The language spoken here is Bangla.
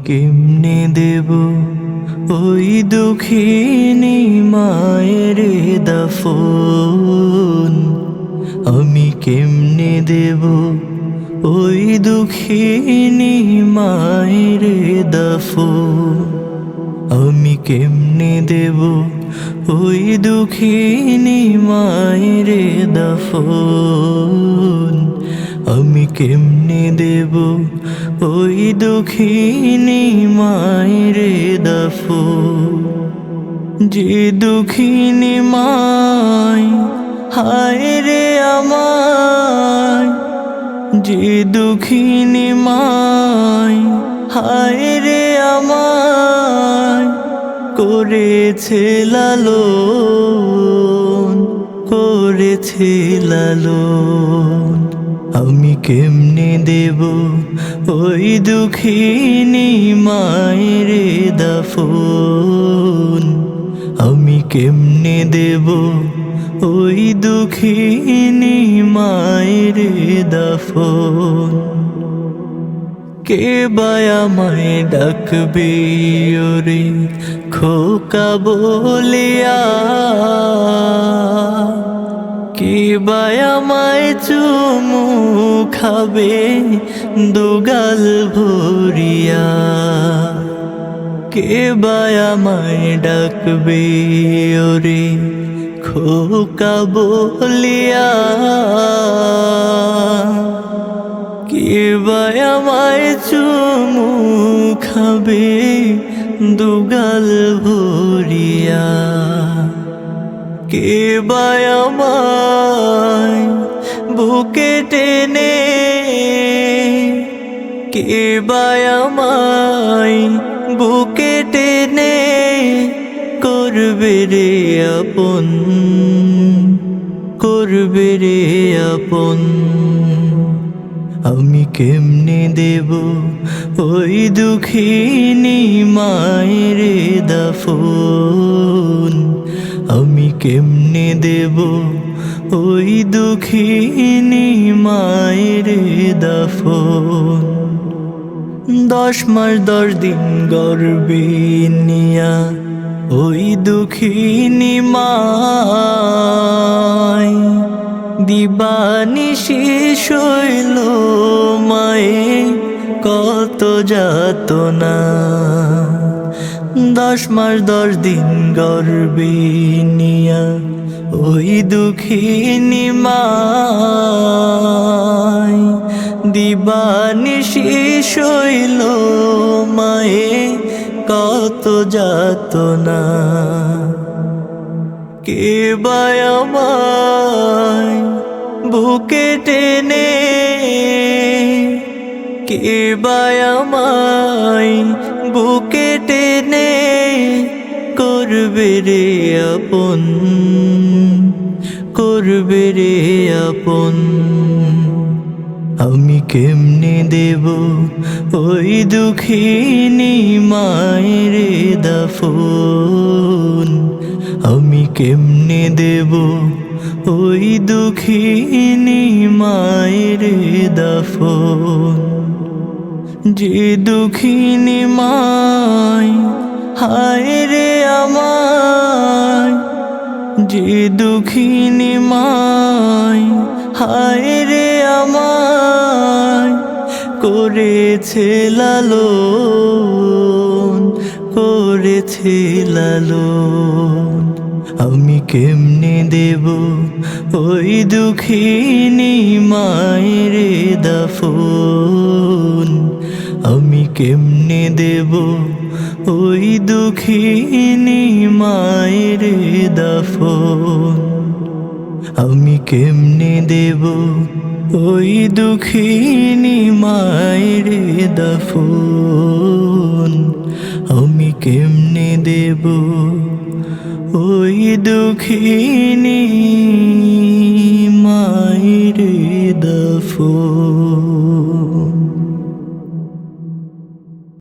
কেমনে দেব ওই দুঃখিনী মায়ের দাফন? আমি কেমনে দেব ওই দুঃখিনী মায়ের দাফন? আমি কেমনে দেব ওই দুঃখিনী মায়ের দাফন? আমি কেমনে দেব ওই দুঃখিনী মায়ের দাফন? যে দুঃখিনী মায় হায় রে আমায়, যে দুঃখিনী মায় হায় রে আমায় করেছে লালন, করেছে লালন। আমি কেমনে দেব ওই দুঃখিনী মায়ের দাফন? আমি কেমনে দেব ওই দুঃখিনী মায়ের দাফন? কে বা আমায় ডাকবে ওরে খোকা বলিয়া? কে বা আমায় চুমু খাবে দুগাল ভরিয়া? কে বা আমায় ডাকবে ওরে খোকা বলিয়া? কে বা আমায় চুমু খাবে দুগাল ভরিয়া? কে বা আমায় বুকে টেনে, কে বা আমায় বুকে টেনে করবে রে আপন, করবে রে আপন? আমি কেমনে দেব ওই দুঃখিনী মায়ের দাফন? আমি কেমনে দেব ওই দুঃখিনী মায়ের দাফন? 10 মাস 10 দিন গর্ভে নিয়া ওই দুঃখিনী মায় দিবানিশি শৈল মায়ে কত যাতনা। 10 মাস 10 দিন গর্ভে নিয়া ওই দুঃখিনী মায় দিবানিশি শৈল মায়ে কত যাতনা। কে বা আমায় বুকে টেনে, কে বা আমায় বুকে টেনে করবে রে আপন, করবে রে আপন? আমি কেমনে দেব ওই দুঃখিনী মায়ের দাফন? আমি কেমনে দেব ওই দুঃখিনী মায়ের দাফন? যে দুঃখিনী মায় হায় রে আমায়, যে দুঃখিনী মায় হায় রে আমায় করেছে লালন, করেছে লালন। আমি কেমনে দেব ওই দুঃখিনী মায়ের দাফন? আমি কেমনে দেব ওই দুঃখিনী মায়ের দাফন? আমি কেমনে দেব ওই দুঃখিনী মায়ের দাফন? আমি কেমনে দেব ওই দুঃখিনী মায়ের দাফন?